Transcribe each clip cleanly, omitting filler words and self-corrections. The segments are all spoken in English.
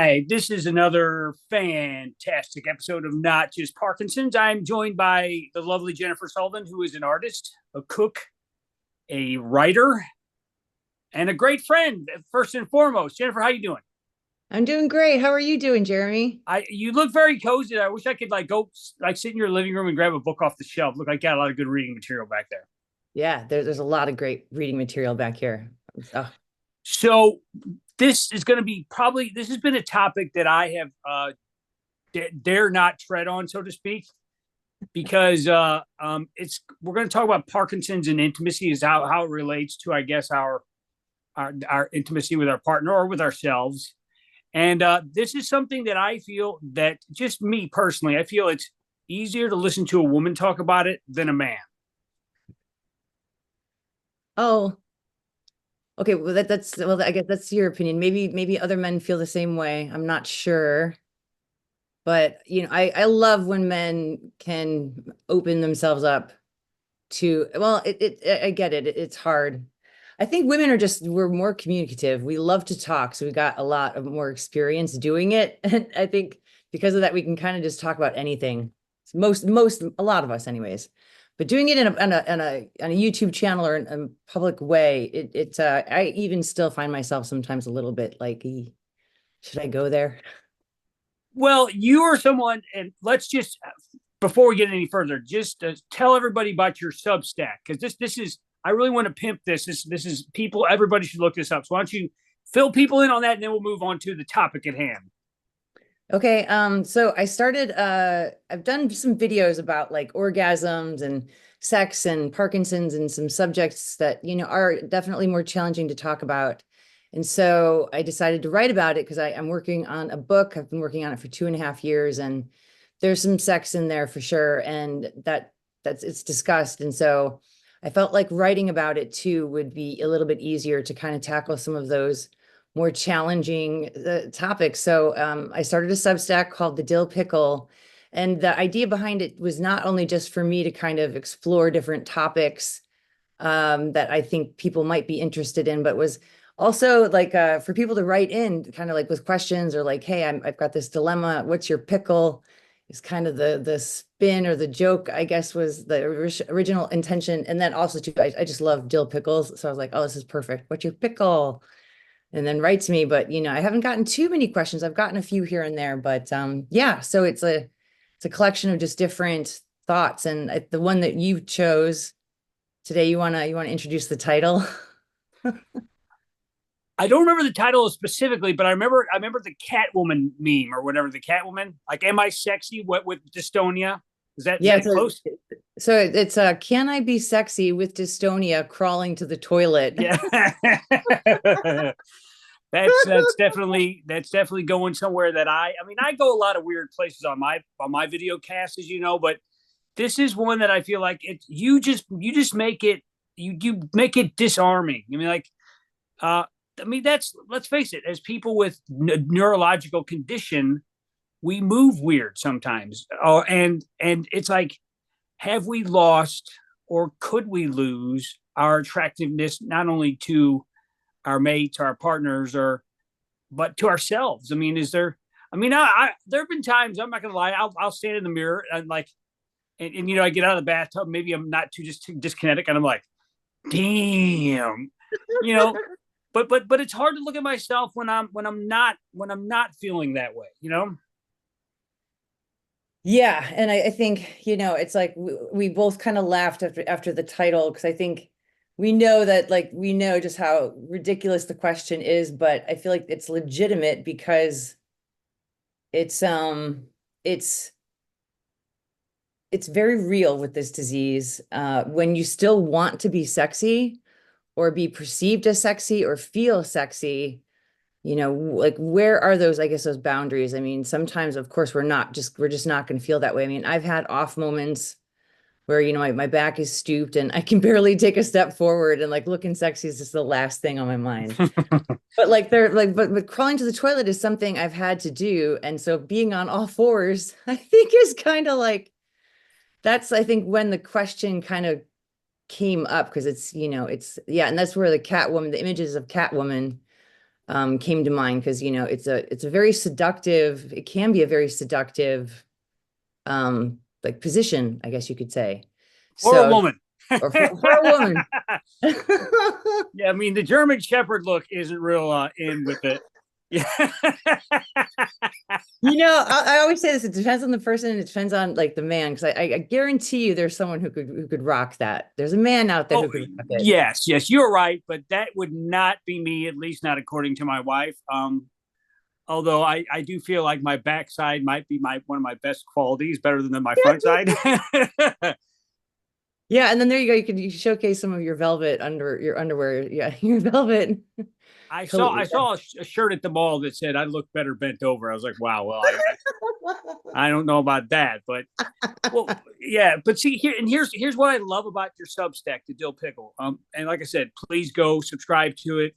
Hi, this is another fantastic episode of Not Just Parkinson's. I'm joined by the lovely Jennifer Sullivan, who is an artist, a cook, a writer, and a great friend. First and foremost, Jennifer, how you doing? I'm doing great. How are you doing, Jeremy? You look very cozy. I wish I could go sit in your living room and grab a book off the shelf. Look like you got a lot of good reading material back there. Yeah, there's a lot of great reading material back here. Oh, So this is going to be probably this has been a topic that I have dare not tread on, so to speak, because it's we're going to talk about Parkinson's and intimacy, is how it relates to, I guess, our intimacy with our partner or with ourselves. And this is something that I feel that, just me personally, I feel it's easier to listen to a woman talk about it than a man. oh, okay. Well, I guess that's your opinion. Maybe other men feel the same way. I'm not sure, but I love when men can open themselves up to. Well, I get it. It's hard. I think women we're more communicative. We love to talk, so we got a lot of more experience doing it, and I think because of that, we can kind of just talk about anything. A lot of us, anyways. But doing it in a YouTube channel or in a public way, I even still find myself sometimes a little bit like, should I go there? Well, you are someone, and let's just, before we get any further, just tell everybody about your Substack, because this is, I really want to pimp this. This is people. Everybody should look this up. So why don't you fill people in on that, and then we'll move on to the topic at hand. Okay, so I've done some videos about like orgasms and sex and Parkinson's and some subjects that, are definitely more challenging to talk about. And so I decided to write about it because I'm working on a book. I've been working on it for 2.5 years, and there's some sex in there for sure. And it's discussed. And so I felt like writing about it too would be a little bit easier to kind of tackle some of those more challenging topics. So I started a Substack called the Dill, Pickle. And the idea behind it was not only just for me to kind of explore different topics that I think people might be interested in, but was also like for people to write in kind of like with questions, or like, hey, I've got this dilemma. What's your pickle? Is kind of the spin or the joke, I guess, was the original intention. And then also too, I just love dill pickles. So I was like, oh, this is perfect. What's your pickle? And then writes me, but I haven't gotten too many questions. I've gotten a few here and there, but yeah, so it's a collection of just different thoughts. And the one that you chose today, you want to introduce the title? I don't remember the title specifically, but I remember the Catwoman meme or whatever, the Catwoman. Like, am I sexy? What with dystonia? Is Yeah, that so close? it's can I be sexy with dystonia crawling to the toilet? Yeah. That's definitely going somewhere that I mean, I go a lot of weird places on my video cast, as you know, but this is one that I feel like you just make it disarming. I mean, like, uh I mean, that's, let's face it, as people with neurological condition, we move weird sometimes. Oh, and it's like, have we lost, or could we lose our attractiveness, not only to our mates, our partners, or but to ourselves? I mean, is there? I mean, I there have been times, I'm not gonna lie, I'll stand in the mirror and like, and I get out of the bathtub. Maybe I'm not too just disconnected, and I'm like, damn, you know. But it's hard to look at myself when I'm not feeling that way. Yeah, and I think, it's like we both kind of laughed after the title, because I think we know just how ridiculous the question is, but I feel like it's legitimate because it's it's it's very real with this disease. When you still want to be sexy or be perceived as sexy or feel sexy, like where are those, I guess, those boundaries? I mean, sometimes, of course, we're just not going to feel that way. I mean, I've had off moments where, my back is stooped and I can barely take a step forward, and like looking sexy is just the last thing on my mind. But like they're like, but crawling to the toilet is something I've had to do. And so being on all fours, I think is kind of like, that's, I think, when the question kind of came up, because it's, yeah. And that's where the images of Catwoman came to mind because, it's a very seductive, it can be a very seductive, like position, I guess you could say. Or a So, woman. or for a woman. Yeah, I mean the German Shepherd look isn't real in with it. Yeah. I always say this, it depends on the person, it depends on like the man, because I guarantee you there's someone who could rock that. There's a man out there Oh, who could rock it. yes, you're right, but that would not be me, at least not according to my wife. Although I do feel like my backside might be one of my best qualities, better than my front side. Yeah, and then there you go. You showcase some of your velvet under your underwear. Yeah, your velvet. I saw a shirt at the mall that said I look better bent over. I was like, wow, well, I don't know about that, but well, yeah. But see here, and here's what I love about your Substack, the Dill Pickle. And like I said, please go subscribe to it.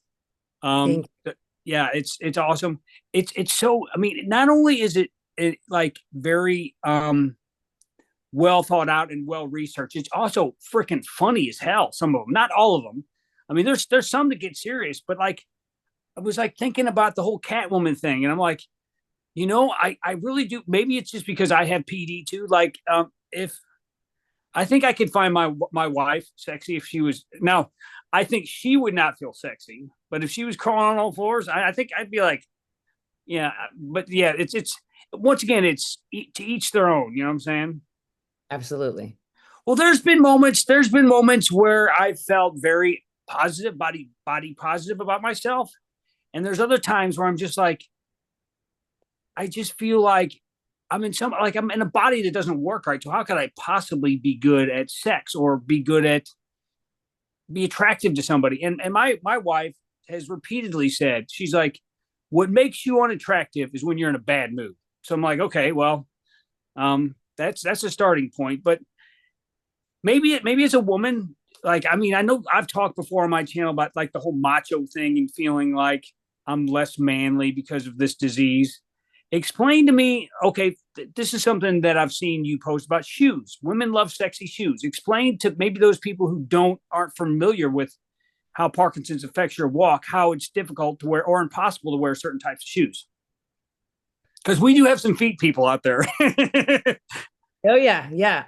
Um, Thank yeah, it's awesome. It's so. I mean, not only is it like very well thought out and well researched, it's also freaking funny as hell. Some of them, not all of them. I mean, there's some that get serious, but like I was like thinking about the whole Catwoman thing, and I'm like, I really do. Maybe it's just because I have PD too. Like, if I think I could find my wife sexy if she was now. I think she would not feel sexy, but if she was crawling on all fours, I think I'd be like, yeah. But yeah, it's once again, it's to each their own. You know what I'm saying? absolutely. Well, there's been moments where I felt very positive, body positive about myself, and there's other times where I'm just like, I just feel like I'm in a body that doesn't work right. So how could I possibly be good at sex or be attractive to somebody? And my wife has repeatedly said, she's like, what makes you unattractive is when you're in a bad mood. So I'm like, okay, well, that's a starting point. But maybe as a woman, like, I mean, I know I've talked before on my channel about like the whole macho thing and feeling like I'm less manly because of this disease. Explain to me, okay, this is something that I've seen you post about shoes. Women love sexy shoes. Explain to maybe those people who aren't familiar with how Parkinson's affects your walk, how it's difficult to wear or impossible to wear certain types of shoes. Because we do have some feet people out there. Oh yeah, yeah.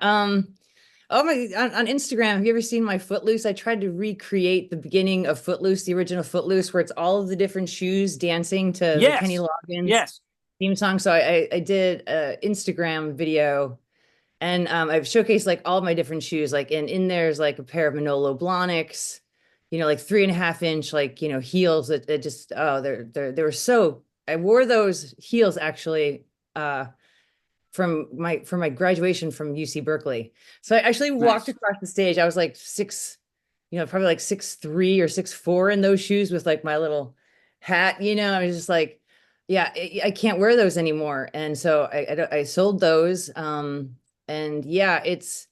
Oh my, on Instagram, have you ever seen my Footloose? I tried to recreate the beginning of Footloose, the original Footloose, where it's all of the different shoes dancing to the Kenny Yes. Loggins Yes. theme song. So I did a Instagram video, and I've showcased like all my different shoes. Like in there's like a pair of Manolo Blahniks, like 3.5 inch like heels that just they were so. I wore those heels actually from my graduation from UC Berkeley. So I actually walked Nice. across the stage. I was like six, probably like 6'3" or 6'4" in those shoes with like my little hat. I was just like, yeah, I can't wear those anymore. And so I sold those. And yeah, it's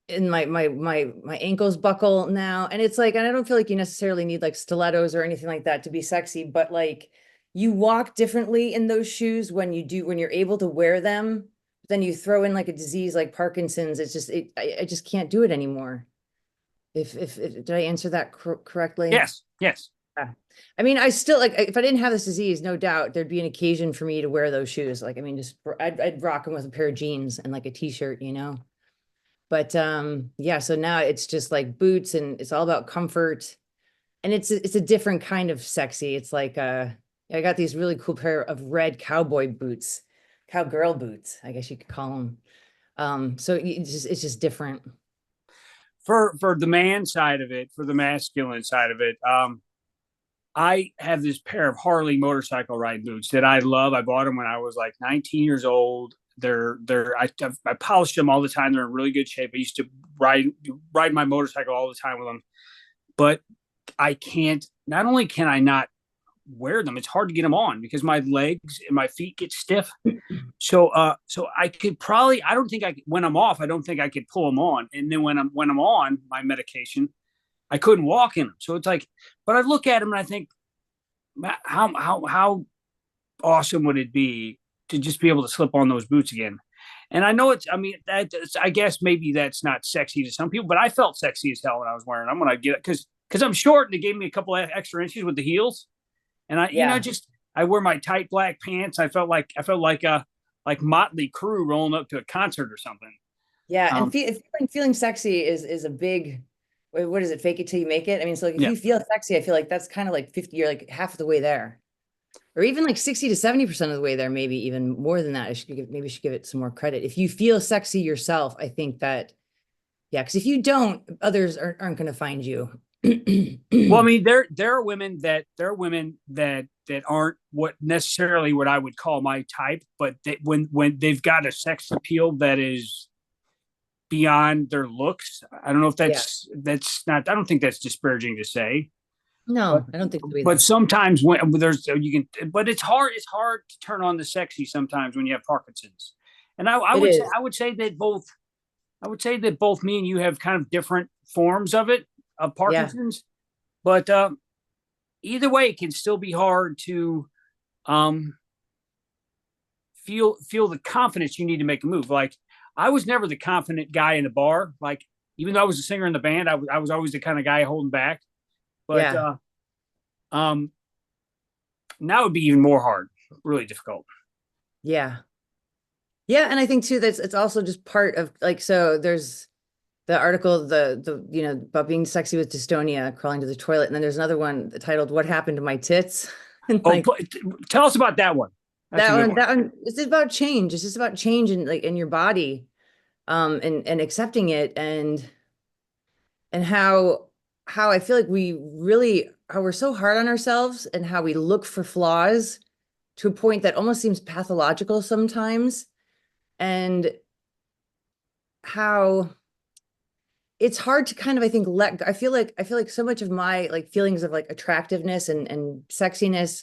in my ankles buckle now, and it's like, and I don't feel like you necessarily need like stilettos or anything like that to be sexy, but like you walk differently in those shoes when you're able to wear them. Then you throw in like a disease like Parkinson's. It's just I just can't do it anymore. If did I answer that correctly? Yes. Yes. Yeah. I mean, I still like, if I didn't have this disease, no doubt there'd be an occasion for me to wear those shoes. Like, I mean, just I'd rock them with a pair of jeans and like a t-shirt. But yeah, so now it's just like boots, and it's all about comfort. And it's a different kind of sexy. It's like I got these really cool pair of red cowboy boots, cowgirl boots, I guess you could call them. So it's just different. For the man side of it, for the masculine side of it, I have this pair of Harley motorcycle riding boots that I love. I bought them when I was like 19 years old. I polished them all the time. They're in really good shape. I used to ride my motorcycle all the time with them, but I can't. Not only can I not wear them, it's hard to get them on because my legs and my feet get stiff. So I could probably. I don't think I when I'm off. I don't think I could pull them on. And then when I'm on my medication, I couldn't walk in them. So it's like, but I look at them and I think, how awesome would it be to just be able to slip on those boots again? And I know I mean, I guess maybe that's not sexy to some people, but I felt sexy as hell when I was wearing them when I get it. Cause because I'm short and they gave me a couple of extra inches with the heels. And Yeah. just I wear my tight black pants. I felt like Motley Crue rolling up to a concert or something. Yeah. And Um, feeling sexy is a big, what is it? Fake it till you make it. I mean, so like if yeah. you feel sexy, I feel like that's kind of like 50, you're like half of the way there. Or even like 60 to 70% of the way there, maybe even more than that. Maybe I should give it some more credit. If you feel sexy yourself, I think that, yeah, because if you don't, others aren't going to find you. Well, I mean, there are women that aren't what necessarily what I would call my type, but when they've got a sex appeal that is beyond their looks. I don't know if Yeah. that's not. I don't think that's disparaging to say, but No, I don't think so but either. sometimes when there's you can, but it's hard to turn on the sexy sometimes when you have Parkinson's. And It is. I would say that both I would say that both me and you have kind of different forms of it of Yeah. Parkinson's, but either way, it can still be hard to um, feel the confidence you need to make a move. Like I was never the confident guy in the bar. Like even though I was a singer in the band, I was always the kind of guy holding back. But Yeah. um, now it'd be even more hard, really difficult. Yeah. Yeah. And I think too, that's it's also just part of like, so there's the article, about being sexy with dystonia, crawling to the toilet. And then there's another one titled What Happened to My Tits? And Oh, like tell us about that one. That's a good one. that one, it's just about change. It's just about change in like in your body, and accepting it and how I feel like how we're so hard on ourselves and how we look for flaws to a point that almost seems pathological sometimes. And how it's hard to kind of, I think, I feel like so much of my like feelings of like attractiveness and sexiness,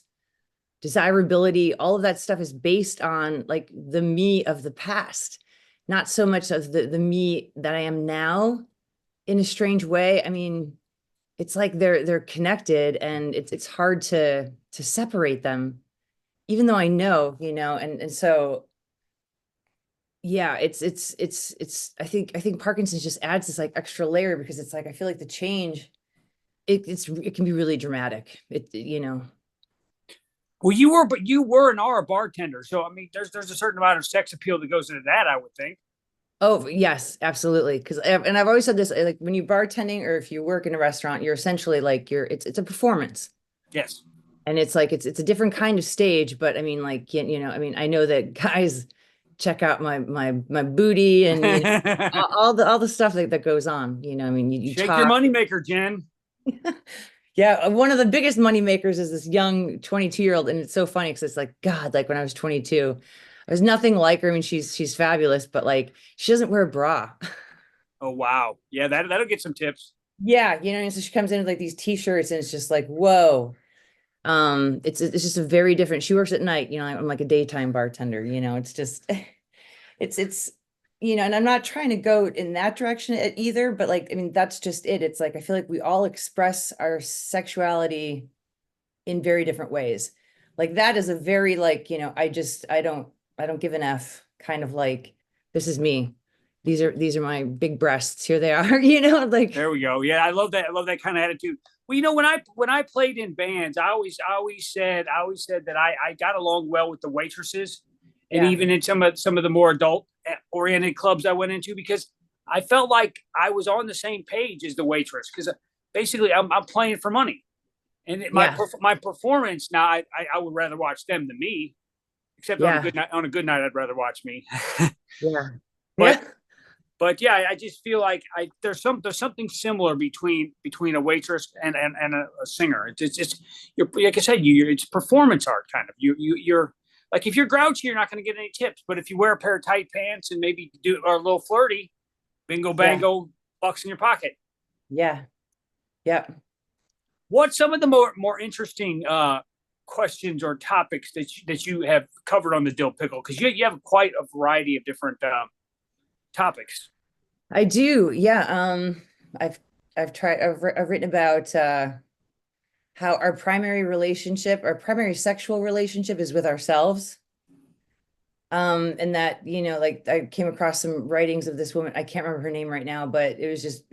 desirability, all of that stuff is based on like the me of the past, not so much of the me that I am now in a strange way. I mean, it's like they're connected and it's hard to separate them, even though I know, and so yeah, it's I think Parkinson's just adds this like extra layer because it's like I feel like the change it can be really dramatic. Well, you were and are a bartender, so I mean, there's a certain amount of sex appeal that goes into that. I would think. Oh, yes, absolutely. Because and I've always said this, like when you bartending or if you work in a restaurant, you're essentially like it's a performance. Yes. And it's like it's a different kind of stage, but I mean, like I mean, I know that guys check out my booty and all the stuff that goes on. I mean, you Shake your talk. moneymaker, Jen. Yeah, one of the biggest money makers is this young 22-year-old, and it's so funny because it's like God, like when I was 22, I was nothing like her. I mean, she's fabulous, but like she doesn't wear a bra. Oh wow, yeah, that'll get some tips. Yeah, and so she comes in with like these t-shirts, and it's just like, whoa. It's just a very different. She works at night, I'm like a daytime bartender, it's just it's and I'm not trying to go in that direction either, but like I mean that's just it. It's like I feel like we all express our sexuality in very different ways. Like that is a very like, I don't give an F kind of like this is me. These are my big breasts. Here they are, like There we go. Yeah, I love that. I love that kind of attitude. Well, when I played in bands, I always said that I got along well with the waitresses, and yeah, even in some of the more adult oriented clubs I went into because I felt like I was on the same page as the waitress because basically I'm playing for money, and yeah, my performance now I would rather watch them than me, except yeah, on a good night I'd rather watch me, yeah, but yeah, yeah, I just feel like there's something similar between a waitress and a singer. It's you're like I said, it's performance art kind of. You're like if you're grouchy, you're not going to get any tips. But if you wear a pair of tight pants and maybe do are a little flirty, bingo yeah, bango, bucks in your pocket. yeah, yeah. What's some of the more interesting questions or topics that you have covered on the Dill Pickle? Because you have quite a variety of different topics. I do. Yeah. I've I've written about how our primary sexual relationship is with ourselves. And that, like I came across some writings of this woman, I can't remember her name right now, but it was just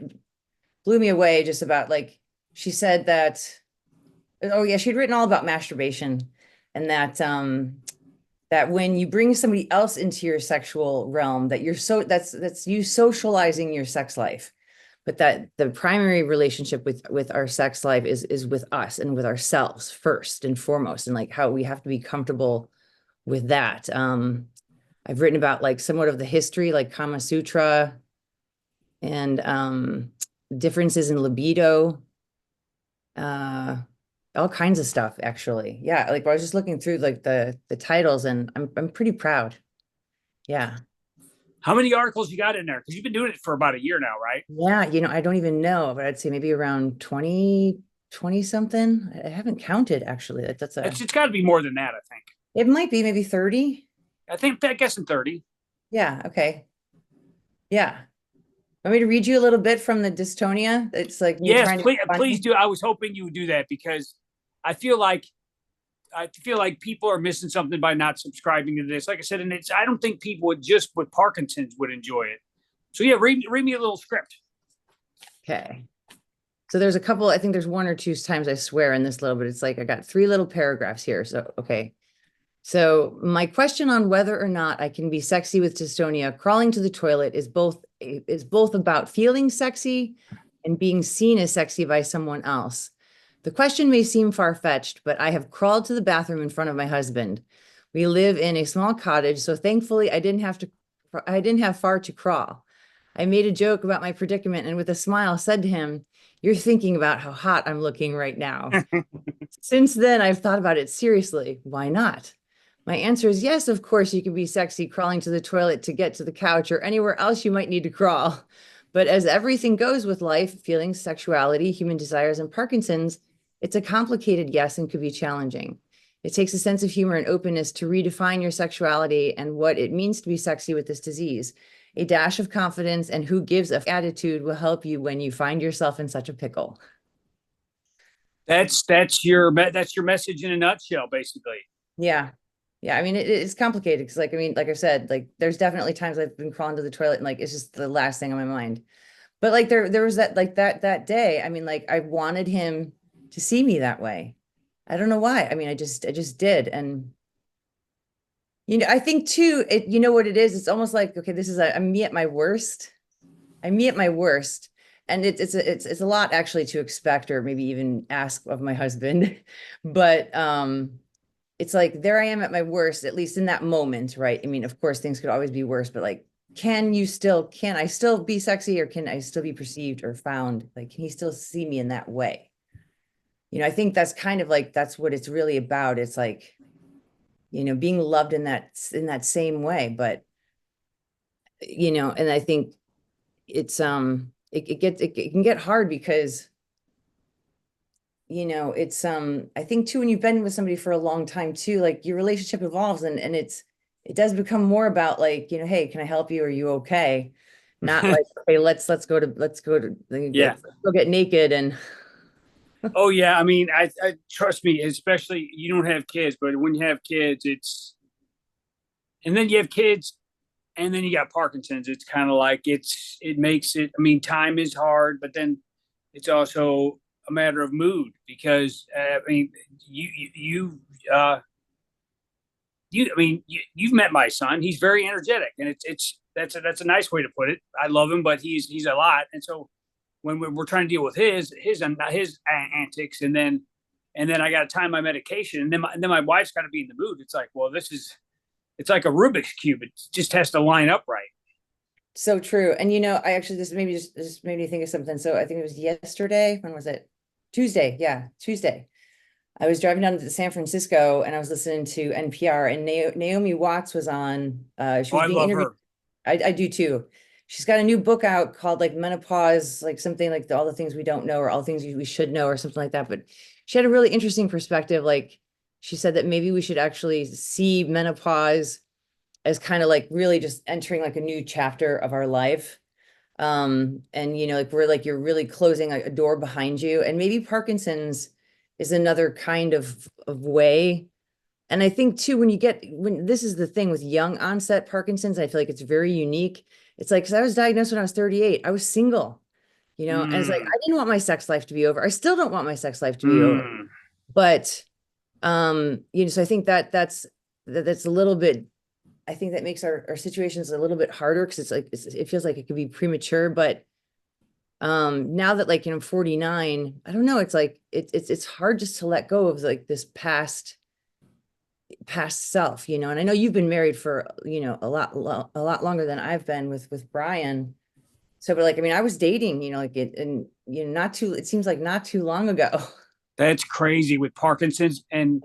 blew me away just about like she said that, oh yeah, she'd written all about masturbation, and that when you bring somebody else into your sexual realm, that that's you socializing your sex life, but that the primary relationship with our sex life is with us and with ourselves first and foremost, and like how we have to be comfortable with that. I've written about like somewhat of the history, like Kama Sutra, and differences in libido, uh, all kinds of stuff actually. Yeah, like I was just looking through like the titles, and I'm pretty proud. Yeah. How many articles you got in there? Because you've been doing it for about a year now, right? Yeah, I don't even know, but I'd say maybe around 20 something. I haven't counted actually. That's It's got to be more than that, I think. it might be maybe 30. I guess in 30. Yeah, okay. Yeah. Want me to read you a little bit from the dystonia? It's like me Yes, trying to please do. I was hoping you would do that because I feel like people are missing something by not subscribing to this. Like I said, and I don't think people would just with Parkinson's would enjoy it. So yeah, read me a little script. Okay. So there's a couple, I think there's one or two times I swear in this little, but it's like I got 3 little paragraphs here. So, okay. So my question on whether or not I can be sexy with dystonia crawling to the toilet is both about feeling sexy and being seen as sexy by someone else. The question may seem far-fetched, but I have crawled to the bathroom in front of my husband. We live in a small cottage, so thankfully I didn't have far to crawl. I made a joke about my predicament and with a smile said to him, "You're thinking about how hot I'm looking right now." Since then, I've thought about it seriously. Why not? My answer is yes, of course, you can be sexy crawling to the toilet to get to the couch or anywhere else you might need to crawl. But as everything goes with life, feelings, sexuality, human desires, and Parkinson's, it's a complicated yes and could be challenging. It takes a sense of humor and openness to redefine your sexuality and what it means to be sexy with this disease. A dash of confidence and who gives a attitude will help you when you find yourself in such a pickle. That's your message in a nutshell, basically. Yeah. Yeah. I mean, it's complicated because, like, I mean, like I said, like, there's definitely times I've been crawling to the toilet and, like, it's just the last thing on my mind. But, like, there was that, like, that day. I mean, like, I wanted him to see me that way. I don't know why. I mean, I just did. And, I think too, you know what it is? It's almost like, okay, I'm me at my worst. I'm me at my worst. And it's a lot actually to expect or maybe even ask of my husband. But, it's like there I am at my worst, at least in that moment, right? I mean, of course, things could always be worse, but like, can I still be sexy or can I still be perceived or found? Like, can he still see me in that way? I think that's kind of like, that's what it's really about. It's like, being loved in that same way. But, and I think it's, it can get hard because it's I think too when you've been with somebody for a long time too, like your relationship evolves and it does become more about like, hey, can I help you? Are you okay? Not like, okay, let's Yeah. go get naked and Oh yeah. I mean, I trust me, especially you don't have kids, but when you have kids, and then you have kids and then you got Parkinson's. It's kind of like it makes it. I mean, time is hard, but then it's also a matter of mood because I mean, uh, you've met my son. He's very energetic, and that's a nice way to put it. I love him, but he's a lot, and so when we're trying to deal with his antics, and then I got to time my medication, and then my wife's got to be in the mood. It's like, well, it's like a Rubik's cube. It just has to line up right. so true. And I actually this made me think of something. So I think it was yesterday. When was it? Tuesday. Yeah, Tuesday. I was driving down to San Francisco and I was listening to NPR and Naomi Watts was on. She Oh, was I being love interviewed. her. I do too. She's got a new book out called like Menopause, like something like all the things we don't know or all the things we should know or something like that. But she had a really interesting perspective. Like she said that maybe we should actually see menopause as kind of like really just entering like a new chapter of our life. And like we're like you're really closing a door behind you. And maybe Parkinson's is another kind of way. And I think too, when this is the thing with young onset Parkinson's, I feel like it's very unique. It's like, because I was diagnosed when I was 38. I was single. And it's like, I didn't want my sex life to be over. I still don't want my sex life to be over. Mm. But, so I think that's a little bit, I think that makes our situations a little bit harder because it's like, it feels like it could be premature, but now that like, I'm 49, I don't know, it's like, it's hard just to let go of like this past self, and I know you've been married for, a lot longer than I've been with Brian. So, but like, I mean, I was dating, like it, and, it seems like not too long ago. That's crazy with Parkinson's, and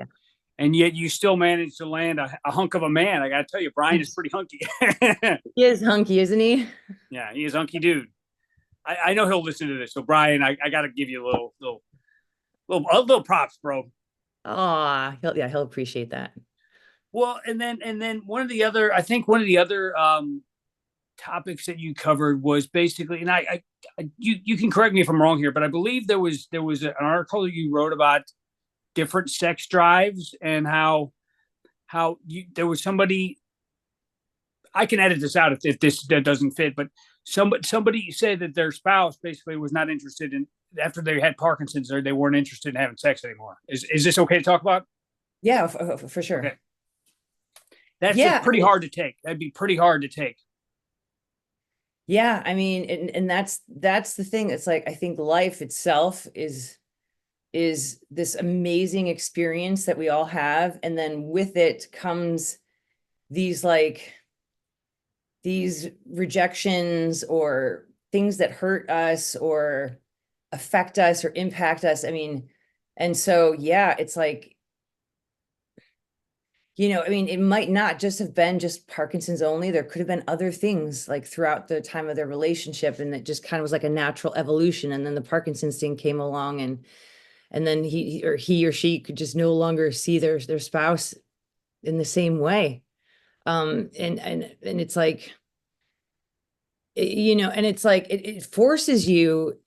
yet you still manage to land a hunk of a man. I got to tell you, Brian is pretty hunky. He is hunky, isn't he? Yeah, he is hunky dude. I know he'll listen to this. So Brian, I got to give you a little props, bro. Oh, he'll appreciate that. Well, and then one of the other topics that you covered was basically, and you can correct me if I'm wrong here, but I believe there was an article that you wrote about different sex drives and how there was somebody. I can edit this out if that doesn't fit, but somebody said that their spouse basically was not interested in, after they had Parkinson's, or they weren't interested in having sex anymore. Is this okay to talk about? Yeah, for sure. Okay. That's Yeah, just pretty hard to take. That'd be pretty hard to take. yeah. I mean, and that's the thing. It's like, I think life itself is this amazing experience that we all have. And then with it comes these these rejections or things that hurt us or affect us or impact us. I mean, and so, yeah, it's like, I mean, it might not just have been just Parkinson's only. There could have been other things like throughout the time of their relationship. And it just kind of was like a natural evolution. And then the Parkinson's thing came along, and then he or she could just no longer see their spouse in the same way. And it's like, and it's like, it forces you,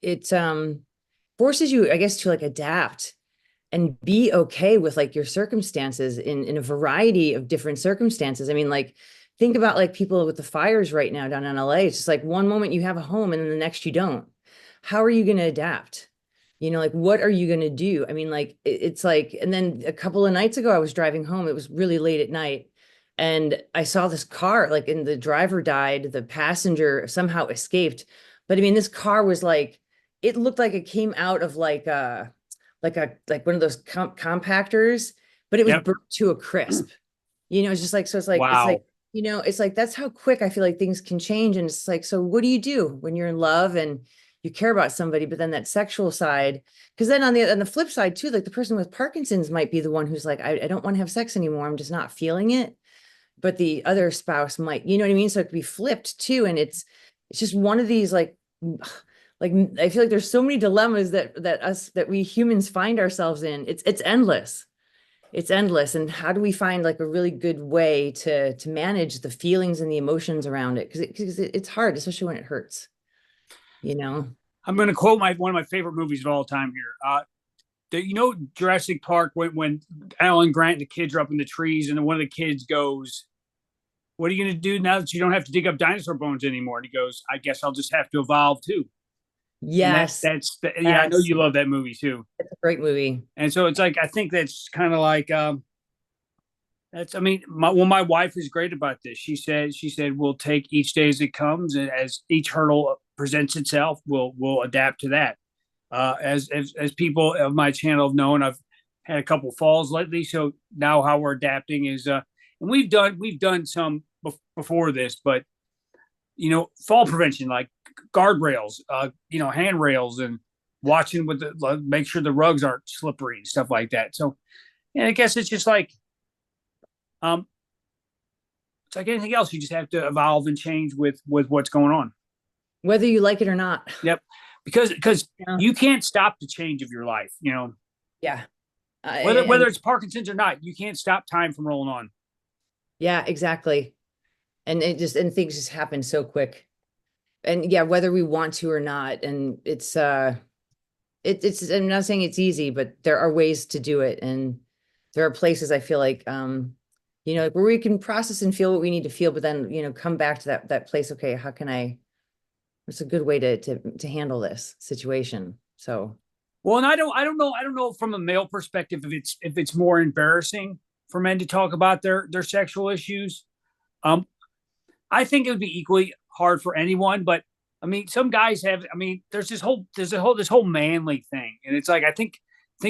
forces you, I guess, to like adapt and be okay with like your circumstances in a variety of different circumstances. I mean, like, think about like people with the fires right now down in LA. It's just like one moment you have a home and then the next you don't. How are you going to adapt? Like, what are you going to do? I mean, like, it's like, and then a couple of nights ago, I was driving home. It was really late at night. And I saw this car, like, and the driver died. The passenger somehow escaped. But I mean, this car was like, it looked like it came out of like one of those compactors, but it was Yep. burnt to a crisp. It's just like, so it's like, Wow. it's like, that's how quick I feel like things can change. And it's like, so what do you do when you're in love and you care about somebody, but then that sexual side, because then on the flip side too, like the person with Parkinson's might be the one who's like, I don't want to have sex anymore. I'm just not feeling it. But the other spouse might, you know what I mean? So it could be flipped too. And it's just one of these like I feel like there's so many dilemmas that we humans find ourselves in. It's endless. It's endless. And how do we find like a really good way to manage the feelings and the emotions around it? Because it's hard, especially when it hurts, I'm going to quote one of my favorite movies of all time here. Jurassic Park, when Alan Grant and the kids are up in the trees, and then one of the kids goes, "What are you going to do now that you don't have to dig up dinosaur bones anymore?" And he goes, "I guess I'll just have to evolve too." And Yes. yeah, I know Yes. you love that movie too. It's a great movie. And so it's like, I think that's kind of like, that's, I mean, my wife is great about this. She said we'll take each day as it comes, and as each hurdle presents itself, we'll adapt to that. As people of my channel have known, I've had a couple falls lately, so now how we're adapting is, and we've done some before this, but fall prevention, like guardrails, handrails, and watching with make sure the rugs aren't slippery and stuff like that. So, yeah, I guess it's just like, um, it's like anything else. You just have to evolve and change with what's going on. Whether you like it or not. Yep, because Yeah. you can't stop the change of your life. Yeah. Whether it's Parkinson's or not, you can't stop time from rolling on. Yeah, exactly. And things just happen so quick. And yeah, whether we want to or not. And it's I'm not saying it's easy, but there are ways to do it. And there are places I feel like like where we can process and feel what we need to feel, but then, come back to that place. Okay, how can I It's a good way to handle this situation. So Well, and I don't know from a male perspective if it's more embarrassing for men to talk about their sexual issues. Um, I think it would be equally hard for anyone, but I mean, some guys have. I mean, this whole manly thing, and it's like I think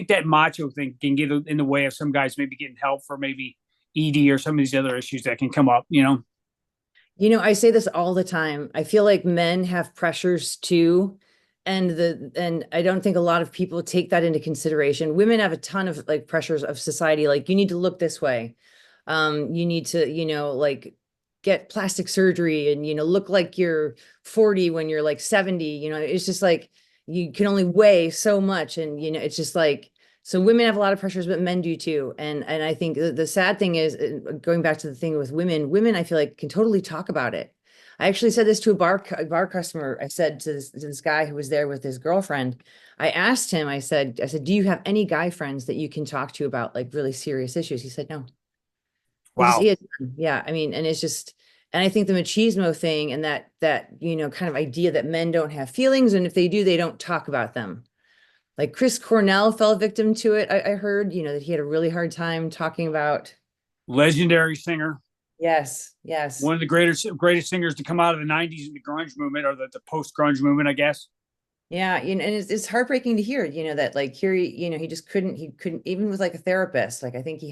that macho thing can get in the way of some guys maybe getting help for maybe ED or some of these other issues that can come up. You know. I say this all the time. I feel like men have pressures too. And I don't think a lot of people take that into consideration. Women have a ton of like pressures of society, like you need to look this way. You need to, like get plastic surgery and, look like you're 40 when you're like 70. It's just like you can only weigh so much. And, it's just like, so women have a lot of pressures, but men do too. And I think the sad thing is going back to the thing with women, I feel like can totally talk about it. I actually said this to a bar customer. I said to this guy who was there with his girlfriend, I asked him, I said, do you have any guy friends that you can talk to about like really serious issues? He said, no. Wow. He had, yeah. I mean, and it's just, and I think the machismo thing and that, kind of idea that men don't have feelings. And if they do, they don't talk about them. Like Chris Cornell fell victim to it. I heard, that he had a really hard time talking about. Legendary singer, Yes, yes. one of the greatest singers to come out of the '90s in the grunge movement or the post grunge movement, I guess. Yeah, and it's heartbreaking to hear, that like here, he just he couldn't even with like a therapist. Like I think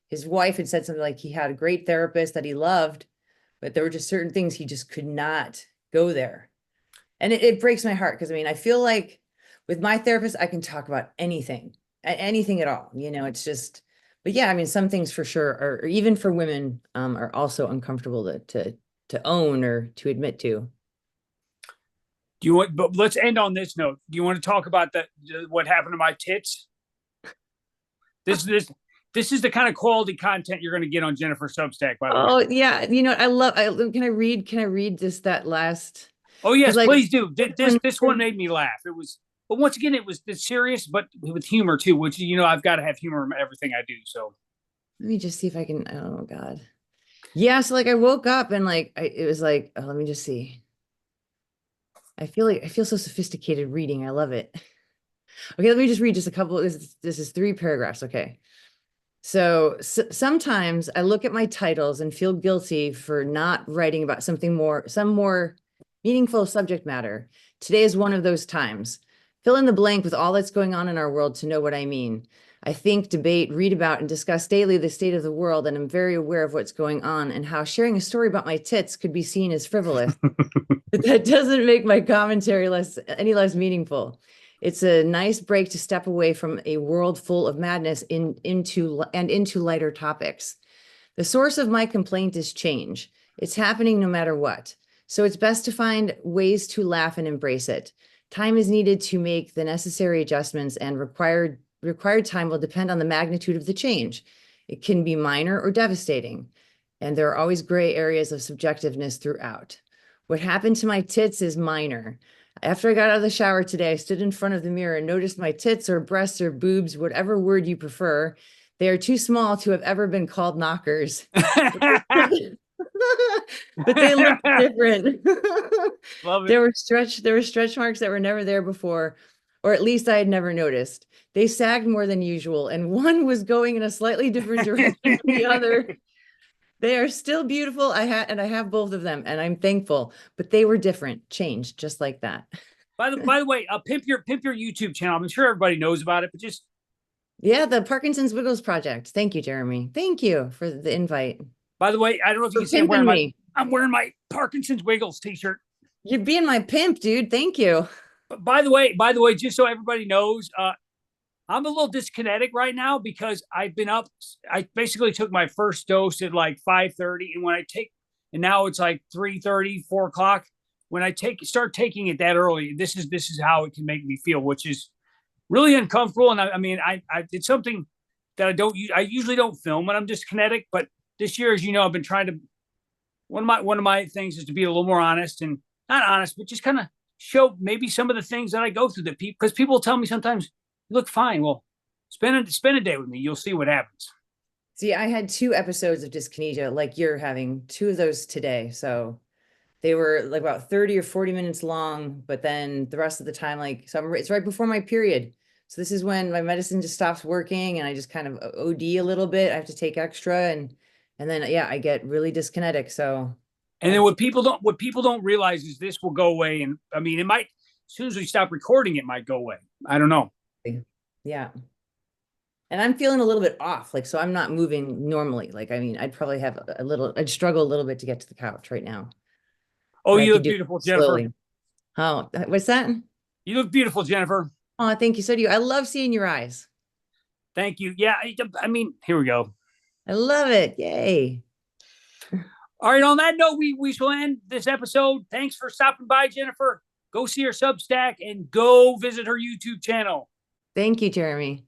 his wife had said something like he had a great therapist that he loved, but there were just certain things he just could not go there. And it breaks my heart because I mean, I feel like with my therapist, I can talk about anything, anything at all. It's just, but yeah, I mean, some things for sure are, or even for women, are also uncomfortable to own or to admit to. Do you want? But let's end on this note. Do you want to talk about what happened to my tits? This this this is the kind of quality content you're going to get on Jennifer Substack, by the way. Oh yeah, can I read this that last Oh because yes, like please do. This one made me laugh. It was, but once again, it's serious, but with humor too. Which I've got to have humor in everything I do. So let me just see if I can. Oh God. Yeah, so like I woke up and like it was like, oh, let me just see. I feel so sophisticated reading. I love it. Okay, let me just read just a couple. This is 3 paragraphs. Okay. So sometimes I look at my titles and feel guilty for not writing about some more meaningful subject matter. Today is one of those times. Fill in the blank with all that's going on in our world to know what I mean. I think, debate, read about, and discuss daily the state of the world, and I'm very aware of what's going on and how sharing a story about my tits could be seen as frivolous. But that doesn't make my commentary any less meaningful. It's a nice break to step away from a world full of madness into lighter topics. The source of my complaint is change. It's happening no matter what. So it's best to find ways to laugh and embrace it. Time is needed to make the necessary adjustments, and required time will depend on the magnitude of the change. It can be minor or devastating, and there are always gray areas of subjectiveness throughout. What happened to my tits is minor. After I got out of the shower today, I stood in front of the mirror and noticed my tits or breasts or boobs, whatever word you prefer. They are too small to have ever been called knockers. But they look different. love it. There were stretch marks that were never there before, or at least I had never noticed. They sagged more than usual, and one was going in a slightly different direction than the other. They are still beautiful. I have both of them, and I'm thankful. But they were different, changed just like that. By the way, pimp your YouTube channel. I'm sure everybody knows about it, but just Yeah, the Parkinson's Wiggles Project. Thank you, Jeremy. Thank you for the invite. by the way, I don't know if you For can see pimping me. I'm wearing my Parkinson's Wiggles t-shirt. You're being my pimp, dude. Thank you. But by the way, just so everybody knows, I'm a little dyskinetic right now because I've been up. I basically took my first dose at like 5:30, and now it's like 3:30, 4 o'clock. When I start taking it that early, this is how it can make me feel, which is really uncomfortable. And I mean, I did something that I usually don't film when I'm dyskinetic, but this year, as you know, I've been trying to. One of my things is to be a little more honest, and not honest, but just kind of show maybe some of the things that I go through that because people tell me sometimes you look fine. Well, spend a day with me. You'll see what happens. See, I had 2 episodes of dyskinesia, like you're having 2 of those today. So They were like about 30 or 40 minutes long, but then the rest of the time, like, so it's right before my period. So this is when my medicine just stops working and I just kind of OD a little bit. I have to take extra and then yeah, I get really dyskinetic. So And then what people don't realize is this will go away. And I mean, it might, as soon as we stop recording, it might go away. I don't know. yeah. And I'm feeling a little bit off, like, so I'm not moving normally. Like, I mean, I'd probably have a little, I'd struggle a little bit to get to the couch right now. Oh, But I you could look do it beautiful, Jennifer. slowly. Oh, what's that? You look beautiful, Jennifer. Oh, thank you. So do you. I love seeing your eyes. Thank you. Yeah. I mean, here we go. I love it. Yay. All right. On that note, we shall end this episode. Thanks for stopping by, Jennifer. Go see her Substack and go visit her YouTube channel. Thank you, Jeremy.